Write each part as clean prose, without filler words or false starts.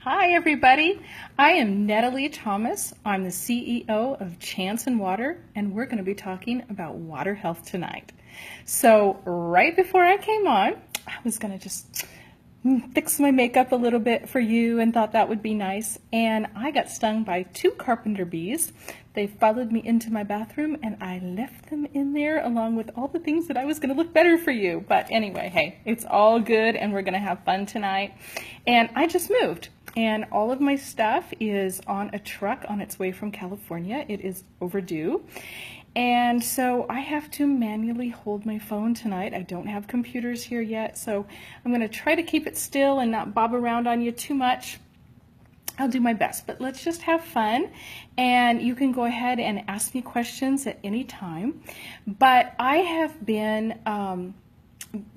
Hi everybody, I am Natalie Thomas. I'm the CEO of Chanson Water, and we're going to be talking about water health tonight. So right before I came on, I was going to just fix my makeup a little bit for you and thought that would be nice, and I got stung by two carpenter bees. They followed me into my bathroom and I left them in there along with all the things that I was going to look better for you. But anyway, hey, it's all good and we're going to have fun tonight. And I just moved. And all of my stuff is on a truck on its way from California. It is overdue. And so I have to manually hold my phone tonight. I don't have computers here yet, so I'm going to try to keep it still and not bob around on you too much. I'll do my best, but let's just have fun, and you can go ahead and ask me questions at any time. But I have been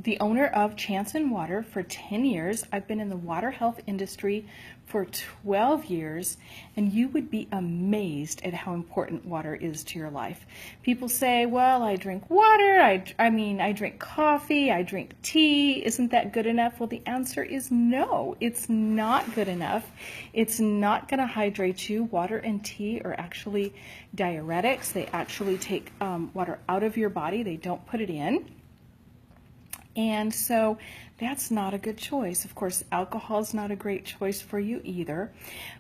the owner of Chanson Water for 10 years. I've been in the water health industry for 12 years, and you would be amazed at how important water is to your life. People say, well, I drink water, I drink coffee, I drink tea, isn't that good enough? Well, the answer is no, it's not good enough. It's not going to hydrate you. Water and tea are actually diuretics. They actually take water out of your body. They don't put it in. And so that's not a good choice. Of course, alcohol is not a great choice for you either,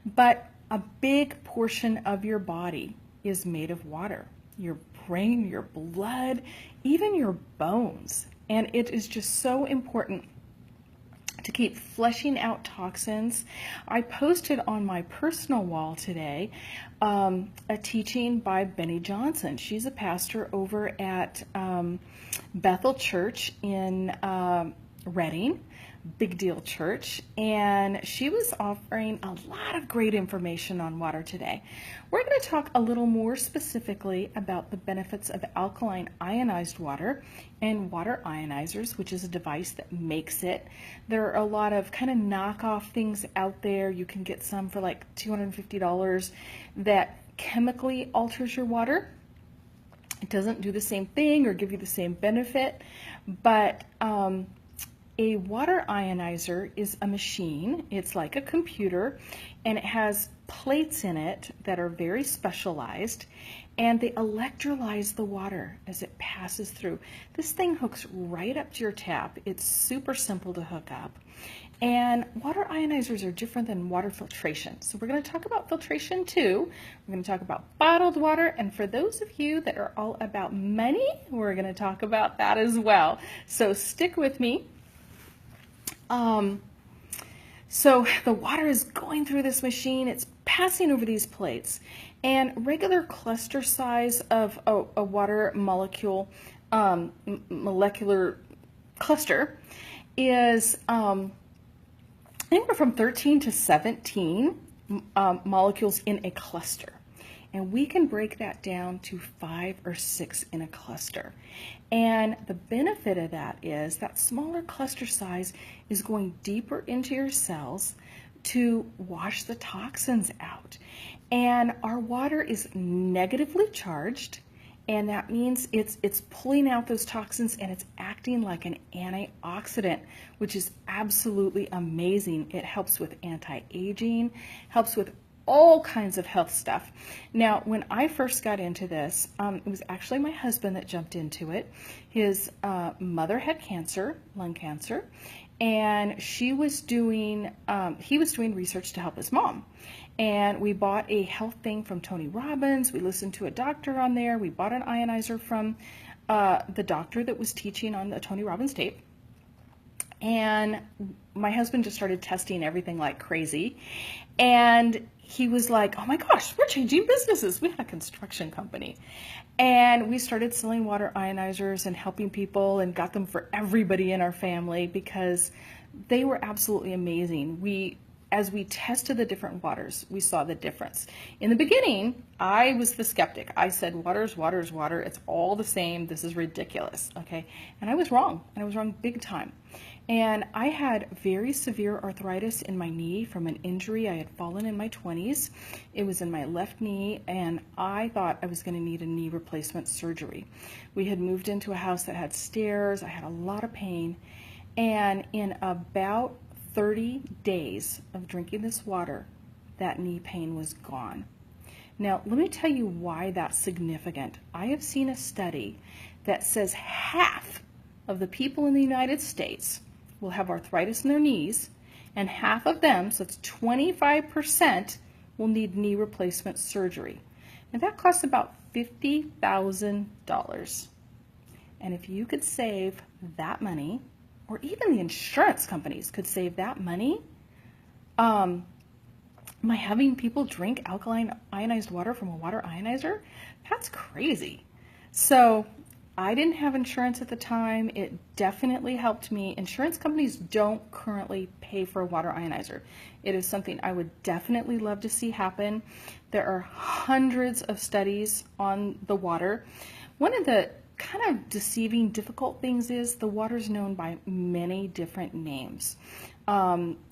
but a big portion of your body is made of water. Your brain, your blood, even your bones. And it is just so important to keep flushing out toxins. I posted on my personal wall today a teaching by Benny Johnson. She's a pastor over at Bethel Church in Redding, big deal church, and she was offering a lot of great information on water today. We're going to talk a little more specifically about the benefits of alkaline ionized water and water ionizers, which is a device that makes it. There are a lot of kind of knockoff things out there. You can get some for like $250 that chemically alters your water. It doesn't do the same thing or give you the same benefit, but a water ionizer is a machine. It's like a computer, and it has plates in it that are very specialized, and they electrolyze the water as it passes through. This thing hooks right up to your tap. It's super simple to hook up. And water ionizers are different than water filtration. So we're going to talk about filtration too. We're going to talk about bottled water. And for those of you that are all about money, we're going to talk about that as well. So stick with me. So the water is going through this machine. It's passing over these plates. And regular cluster size of a water molecule, molecular cluster is anywhere from 13 to 17 molecules in a cluster. And we can break that down to 5 or 6 in a cluster. And the benefit of that is that smaller cluster size is going deeper into your cells to wash the toxins out. And our water is negatively charged, and that means it's pulling out those toxins, and it's acting like an antioxidant, which is absolutely amazing. It helps with anti-aging, helps with all kinds of health stuff. Now, when I first got into this, it was actually my husband that jumped into it. His mother had cancer, lung cancer, and he was doing research to help his mom. And we bought a health thing from Tony Robbins. We listened to a doctor on there. We bought an ionizer from the doctor that was teaching on the Tony Robbins tape. And my husband just started testing everything like crazy. And he was like, oh my gosh, we're changing businesses. We had a construction company. And we started selling water ionizers and helping people, and got them for everybody in our family because they were absolutely amazing. As we tested the different waters, we saw the difference. In the beginning, I was the skeptic. I said, water is water is water. It's all the same. This is ridiculous, okay? And I was wrong, and I was wrong big time. And I had very severe arthritis in my knee from an injury. I had fallen in my 20s. It was in my left knee, and I thought I was going to need a knee replacement surgery. We had moved into a house that had stairs. I had a lot of pain, and in about 30 days of drinking this water, that knee pain was gone. Now, let me tell you why that's significant. I have seen a study that says half of the people in the United States will have arthritis in their knees, and half of them, so it's 25%, will need knee replacement surgery. And that costs about $50,000. And if you could save that money, or even the insurance companies could save that money, by having people drink alkaline ionized water from a water ionizer, that's crazy. So I didn't have insurance at the time. It definitely helped me. Insurance companies don't currently pay for a water ionizer. It is something I would definitely love to see happen. There are hundreds of studies on the water. One of the kind of deceiving, difficult things is the water's known by many different names.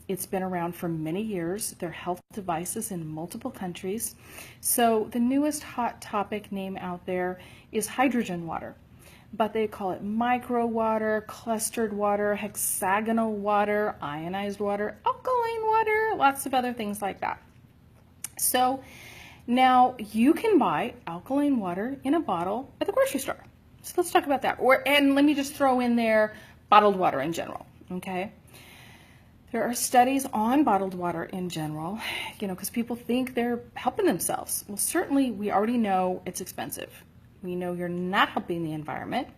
It's been around for many years. There are health devices in multiple countries. So the newest hot topic name out there is hydrogen water, but they call it micro water, clustered water, hexagonal water, ionized water, alkaline water, lots of other things like that. So now you can buy alkaline water in a bottle at the grocery store. So let's talk about that. And let me just throw in there bottled water in general, okay? There are studies on bottled water in general, because people think they're helping themselves. Well, certainly we already know it's expensive. We know you're not helping the environment.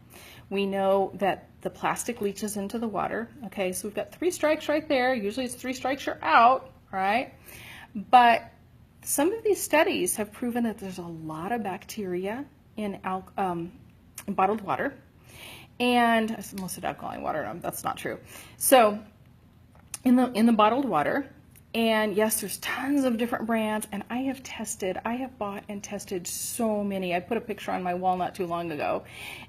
We know that the plastic leaches into the water, okay? So we've got 3 strikes right there. Usually it's 3 strikes, you're out, right? But some of these studies have proven that there's a lot of bacteria in bottled water, and I almost said alkaline water. That's not true. So in the bottled water, and yes, there's tons of different brands, and I have bought and tested so many. I put a picture on my wall not too long ago,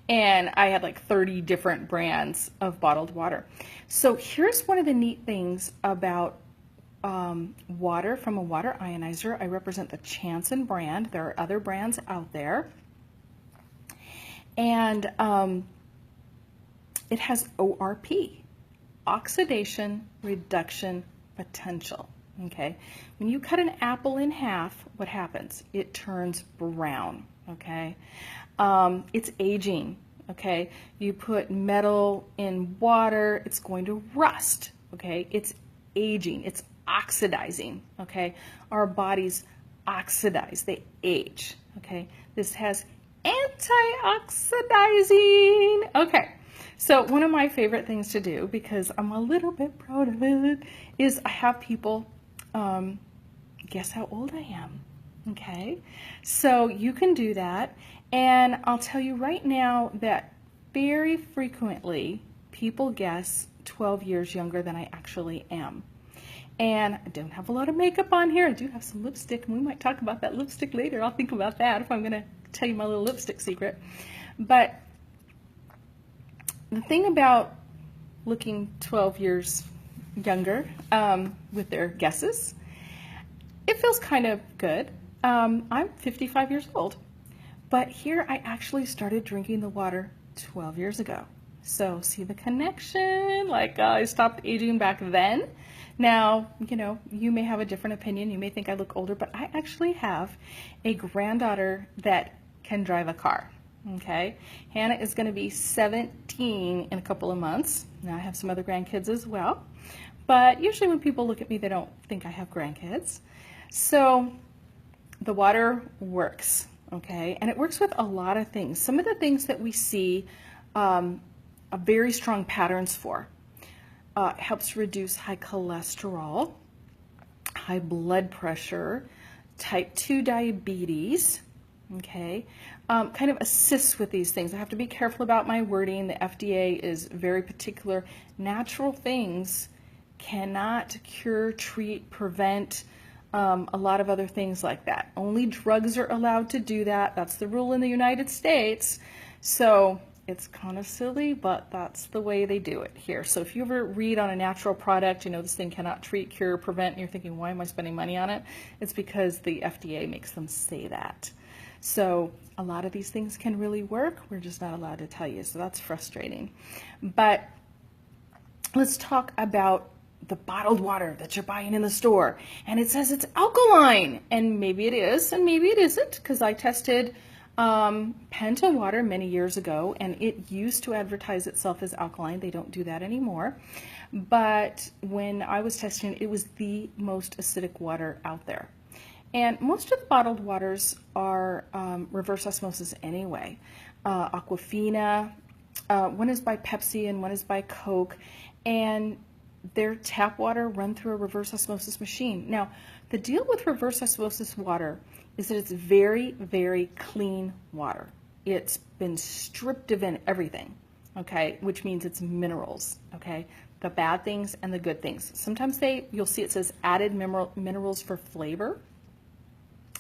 and I had like 30 different brands of bottled water. So here's one of the neat things about water from a water ionizer. I represent the Chanson brand. There are other brands out there. And it has ORP, oxidation reduction potential, okay? When you cut an apple in half, what happens? It turns brown, okay? It's aging, okay? You put metal in water, it's going to rust, okay? It's aging, it's oxidizing, okay? Our bodies oxidize, they age, okay? This has anti-oxidizing. Okay, so one of my favorite things to do, because I'm a little bit proud of it, is I have people guess how old I am. Okay, so you can do that, and I'll tell you right now that very frequently people guess 12 years younger than I actually am. And I don't have a lot of makeup on here. I do have some lipstick, and we might talk about that lipstick later. I'll think about that if I'm going to tell you my little lipstick secret. But the thing about looking 12 years younger with their guesses, it feels kind of good. I'm 55 years old, but here I actually started drinking the water 12 years ago. So see the connection? Like I stopped aging back then. Now, you may have a different opinion. You may think I look older, but I actually have a granddaughter that can drive a car, okay? Hannah is going to be 17 in a couple of months. Now, I have some other grandkids as well, but usually when people look at me, they don't think I have grandkids. So the water works, okay? And it works with a lot of things. Some of the things that we see very strong patterns for. Helps reduce high cholesterol, high blood pressure, type 2 diabetes, okay? Kind of assists with these things. I have to be careful about my wording. The FDA is very particular. Natural things cannot cure, treat, prevent a lot of other things like that. Only drugs are allowed to do that. That's the rule in the United States. So it's kind of silly, but that's the way they do it here. So if you ever read on a natural product, this thing cannot treat, cure, prevent, and you're thinking, why am I spending money on it? It's because the FDA makes them say that. So a lot of these things can really work. We're just not allowed to tell you. So that's frustrating. But let's talk about the bottled water that you're buying in the store, and it says it's alkaline, and maybe it is and maybe it isn't, because I tested Penta water many years ago, and it used to advertise itself as alkaline. They don't do that anymore, but when I was testing it, it was the most acidic water out there. And most of the bottled waters are reverse osmosis anyway. Aquafina, one is by Pepsi and one is by Coke, and their tap water run through a reverse osmosis machine. Now, the deal with reverse osmosis water is that it's very, very clean water. It's been stripped of everything, okay, which means it's minerals, okay, the bad things and the good things. Sometimes you'll see it says added minerals for flavor,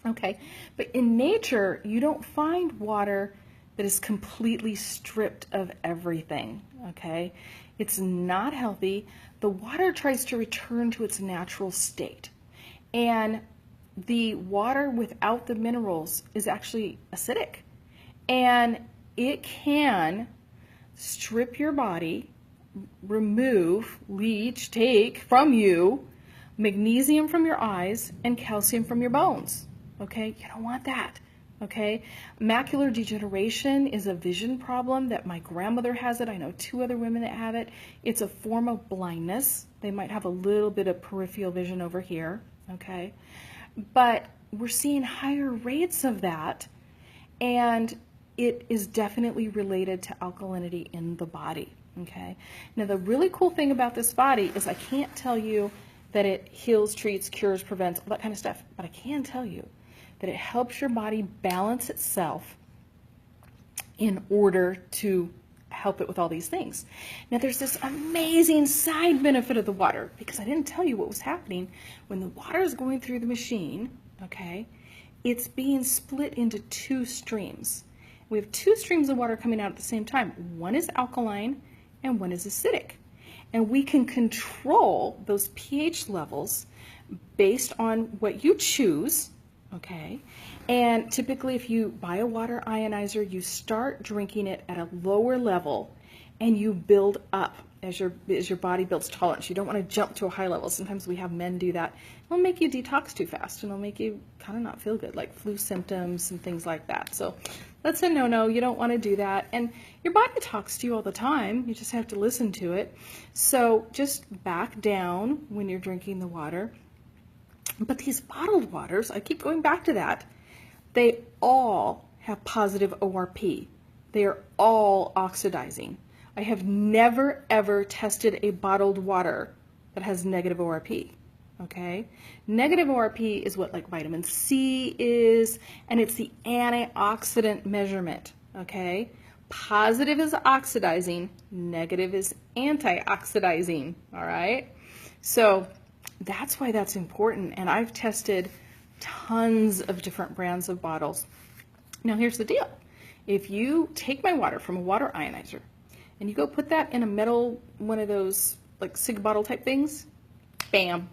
okay, but in nature, you don't find water that is completely stripped of everything, okay? It's not healthy. The water tries to return to its natural state, and the water without the minerals is actually acidic, and it can strip your body, remove, leach, take from you magnesium from your eyes and calcium from your bones. Okay, you don't want that. Okay, macular degeneration is a vision problem that my grandmother has it. I know 2 other women that have it. It's a form of blindness. They might have a little bit of peripheral vision over here. Okay, but we're seeing higher rates of that, and it is definitely related to alkalinity in the body. Okay, now the really cool thing about this body is I can't tell you that it heals, treats, cures, prevents, all that kind of stuff, but I can tell you that it helps your body balance itself in order to help it with all these things. Now there's this amazing side benefit of the water, because I didn't tell you what was happening when the water is going through the machine, okay? It's being split into 2 streams. We have 2 streams of water coming out at the same time. One is alkaline and one is acidic. And we can control those pH levels based on what you choose. Okay, and typically if you buy a water ionizer, you start drinking it at a lower level and you build up as your body builds tolerance. You don't want to jump to a high level. Sometimes we have men do that. It'll make you detox too fast, and it'll make you kind of not feel good, like flu symptoms and things like that. So that's a no-no. You don't want to do that. And your body talks to you all the time. You just have to listen to it. So just back down when you're drinking the water. But these bottled waters, I keep going back to that, they all have positive ORP. They are all oxidizing. I have never, ever tested a bottled water that has negative ORP, okay? Negative ORP is what like vitamin C is, and it's the antioxidant measurement, okay? Positive is oxidizing, negative is antioxidizing, all right? So that's why that's important, and I've tested tons of different brands of bottles. Now here's the deal. If you take my water from a water ionizer and you go put that in a metal, one of those like SIG bottle type things, bam,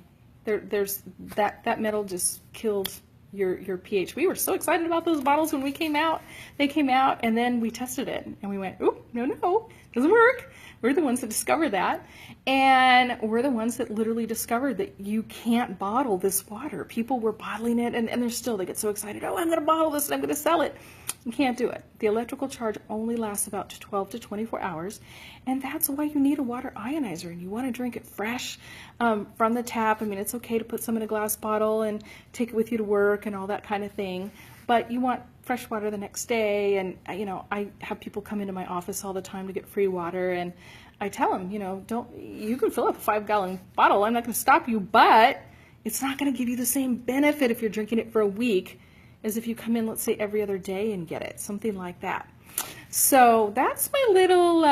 there's that metal just killed your pH. We were so excited about those bottles when we came out. They came out, and then we tested it and we went, oop, no, doesn't work. We're the ones that discovered that, and we're the ones that literally discovered that you can't bottle this water. People were bottling it, and they get so excited, oh, I'm going to bottle this and I'm going to sell it. You can't do it. The electrical charge only lasts about 12 to 24 hours, and that's why you need a water ionizer, and you want to drink it fresh from the tap. I mean, it's okay to put some in a glass bottle and take it with you to work and all that kind of thing, but you want fresh water the next day. And I have people come into my office all the time to get free water, and I tell them, you can fill up a 5-gallon bottle. I'm not going to stop you, but it's not going to give you the same benefit if you're drinking it for a week as if you come in, let's say, every other day and get it, something like that. So that's my little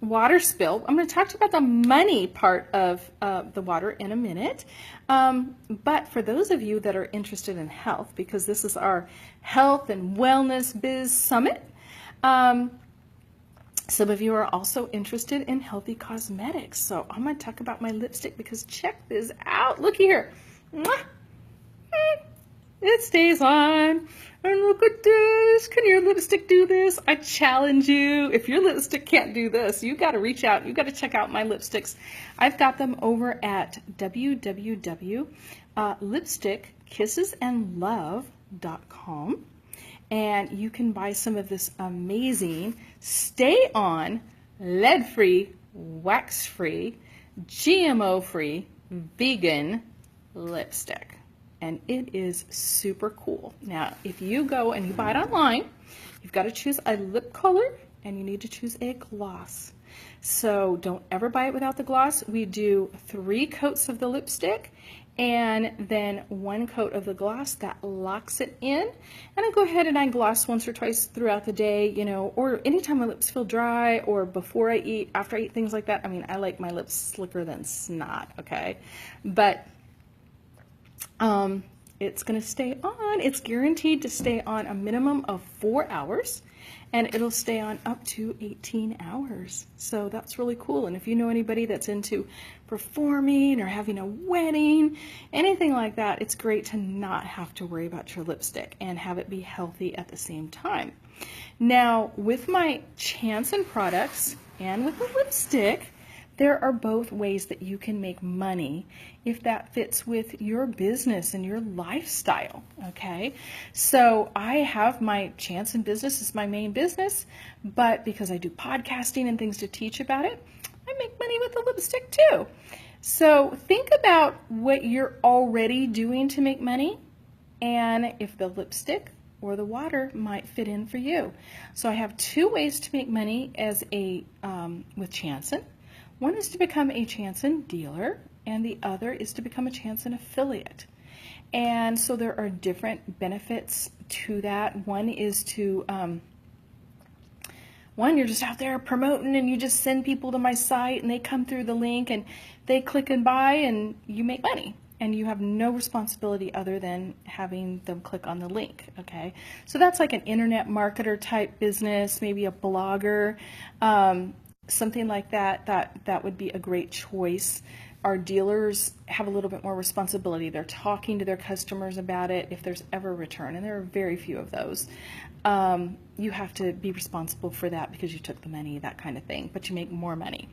water spill. I'm going to talk to you about the money part of the water in a minute. But for those of you that are interested in health, because this is our Health and Wellness Biz Summit, some of you are also interested in healthy cosmetics. So I'm going to talk about my lipstick, because check this out. Look here. Mwah! It stays on. And look at this. Can your lipstick do this? I challenge you. If your lipstick can't do this, you got to reach out. You got to check out my lipsticks. I've got them over at www.lipstickkissesandlove.com. And you can buy some of this amazing stay on, lead-free, wax-free, GMO-free, vegan lipstick. And it is super cool. Now, if you go and you buy it online, you've got to choose a lip color and you need to choose a gloss. So don't ever buy it without the gloss. We do 3 coats of the lipstick and then 1 coat of the gloss that locks it in. And I go ahead and I gloss once or twice throughout the day, you know, or anytime my lips feel dry or before I eat, after I eat, things like that. I mean, I like my lips slicker than snot, okay? But it's going to stay on. It's guaranteed to stay on a minimum of 4 hours, and it'll stay on up to 18 hours. So that's really cool. And if you know anybody that's into performing or having a wedding, anything like that, it's great to not have to worry about your lipstick and have it be healthy at the same time. Now, with my Chanson products and with the lipstick, there are both ways that you can make money if that fits with your business and your lifestyle, okay? So I have my Chanson business as my main business, but because I do podcasting and things to teach about it, I make money with the lipstick too. So think about what you're already doing to make money and if the lipstick or the water might fit in for you. So I have 2 ways to make money as with Chanson. One is to become a Chanson dealer, and the other is to become a Chanson affiliate. And so there are different benefits to that. One is to, you're just out there promoting and you just send people to my site and they come through the link and they click and buy and you make money. And you have no responsibility other than having them click on the link, okay? So that's like an internet marketer type business, maybe a blogger, something like that, that would be a great choice. Our dealers have a little bit more responsibility. They're talking to their customers about it if there's ever a return, and there are very few of those. You have to be responsible for that because you took the money, that kind of thing, but you make more money.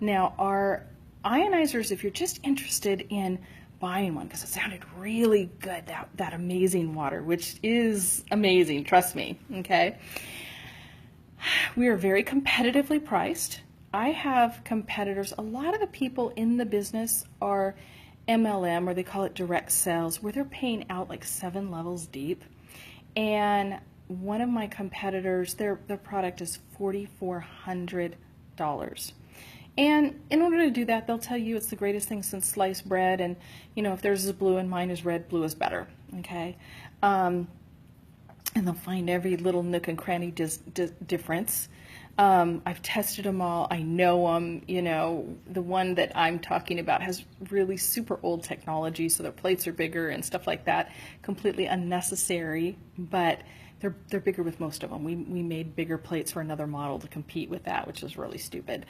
Now, our ionizers, if you're just interested in buying one, because it sounded really good, that amazing water, which is amazing, trust me, okay? We are very competitively priced. I have competitors. A lot of the people in the business are MLM, or they call it direct sales, where they're paying out like 7 levels deep. And one of my competitors, their product is $4,400. And in order to do that, they'll tell you it's the greatest thing since sliced bread. And, you know, if theirs is blue and mine is red, blue is better, okay? And they'll find every little nook and cranny difference. I've tested them all. I know them. You know, the one that I'm talking about has really super old technology, so their plates are bigger and stuff like that. Completely unnecessary, but they're bigger with most of them. We made bigger plates for another model to compete with that, which is really stupid.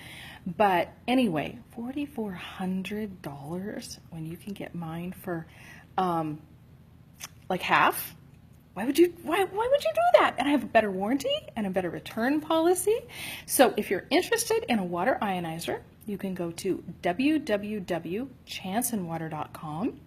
But anyway, $4,400 when you can get mine for like half. Why would you do that? And I have a better warranty and a better return policy. So if you're interested in a water ionizer, you can go to www.chansonwater.com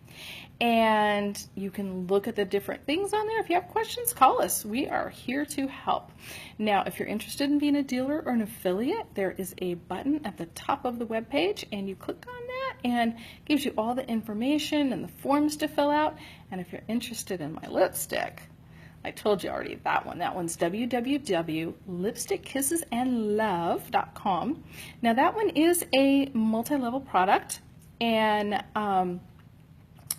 and you can look at the different things on there. If you have questions, call us. We are here to help. Now, if you're interested in being a dealer or an affiliate, there is a button at the top of the webpage, and you click on that and it gives you all the information and the forms to fill out. And if you're interested in my lipstick, I told you already that one. That one's www.lipstickkissesandlove.com. Now that one is a multi-level product, and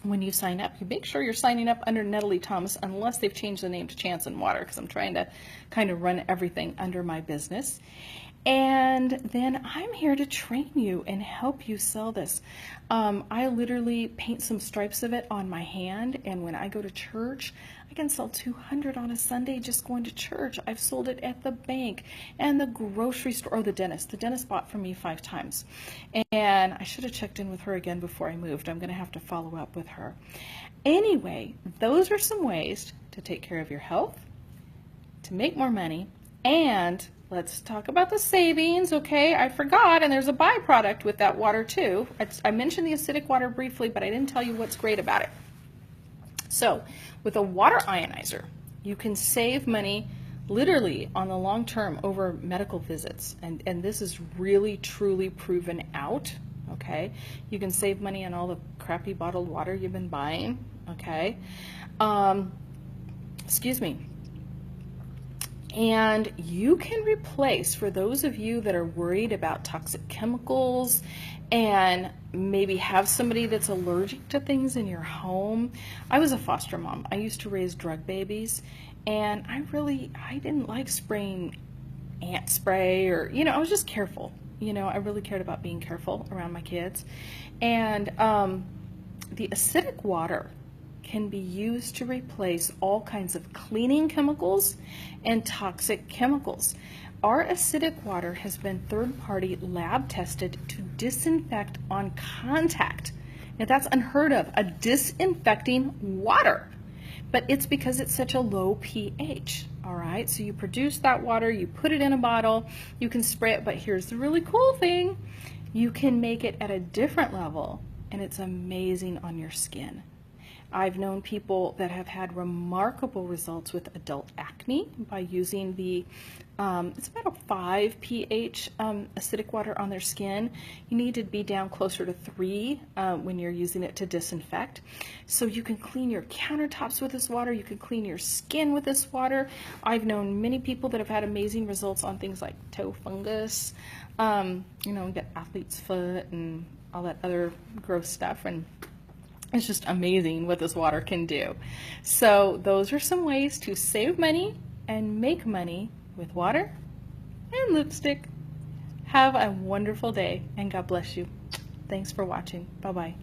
when you sign up, you make sure you're signing up under Natalie Thomas, unless they've changed the name to Chanson Water, because I'm trying to kind of run everything under my business. And then I'm here to train you and help you sell this. I literally paint some stripes of it on my hand, and when I go to church, I can sell 200 on a Sunday just going to church. I've sold it at the bank and the grocery store, or the dentist. The dentist bought from me 5 times. And I should have checked in with her again before I moved. I'm going to have to follow up with her. Anyway, those are some ways to take care of your health, to make more money, and let's talk about the savings, okay? I forgot, and there's a byproduct with that water too. I mentioned the acidic water briefly, but I didn't tell you what's great about it. So, with a water ionizer, you can save money literally on the long term over medical visits, and this is really truly proven out, okay? You can save money on all the crappy bottled water you've been buying, okay? Excuse me. And you can replace, for those of you that are worried about toxic chemicals and maybe have somebody that's allergic to things in your home. I was a foster mom. I used to raise drug babies, and I didn't like spraying ant spray, or, I was just careful. I really cared about being careful around my kids. And the acidic water can be used to replace all kinds of cleaning chemicals and toxic chemicals. Our acidic water has been third-party lab tested to disinfect on contact. Now that's unheard of, a disinfecting water. But it's because it's such a low pH, all right? So you produce that water, you put it in a bottle, you can spray it, but here's the really cool thing. You can make it at a different level, and it's amazing on your skin. I've known people that have had remarkable results with adult acne by using the, it's about a 5 pH acidic water on their skin. You need to be down closer to 3 when you're using it to disinfect. So you can clean your countertops with this water, you can clean your skin with this water. I've known many people that have had amazing results on things like toe fungus, you get athlete's foot and all that other gross stuff, and it's just amazing what this water can do. So those are some ways to save money and make money with water and lipstick. Have a wonderful day, and God bless you. Thanks for watching. Bye-bye.